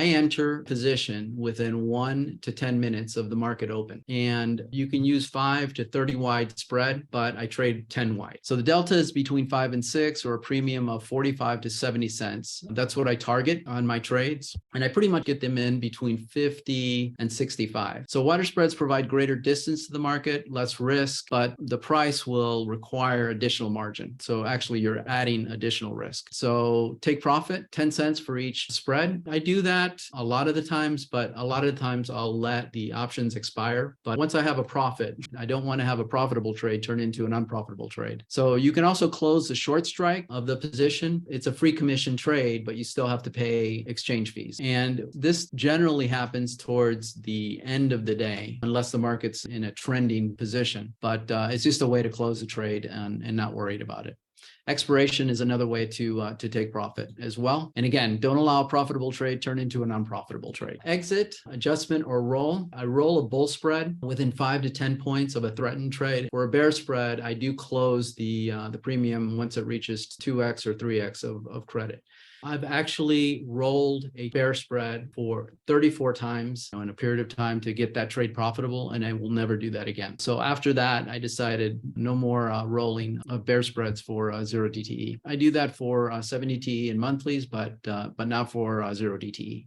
I enter position within 1 to 10 minutes of the market open. And you can use 5 to 30 wide spread, but I trade 10 wide. So the delta is between 5 and 6, or a premium of 45 to 70 cents. That's what I target on my trades. And I pretty much get them in between 50 and 65. So wider spreads provide greater distance to the market, less risk, but the price will require additional margin. So actually you're adding additional risk. So take profit, 10 cents for each spread. I do that a lot of the times, but a lot of the times I'll let the options expire. But once I have a profit, I don't want to have a profitable trade turn into an unprofitable trade. So you can also close the short strike of the position. It's a free commission trade, but you still have to pay exchange fees. And this generally happens towards the end of the day, unless the market's in a trending position. But it's just a way to close the trade and not worried about it. Expiration is another way to take profit as well. And again, don't allow a profitable trade turn into an unprofitable trade. Exit, adjustment, or roll. I roll a bull spread within 5 to 10 points of a threatened trade. For a bear spread, I do close the premium once it reaches 2x or 3x of credit. I've actually rolled a bear spread for 34 times in a period of time to get that trade profitable, and I will never do that again. So after that, I decided no more rolling of bear spreads for zero DTE. I do that for 7 DTE and monthlies, but not for zero DTE.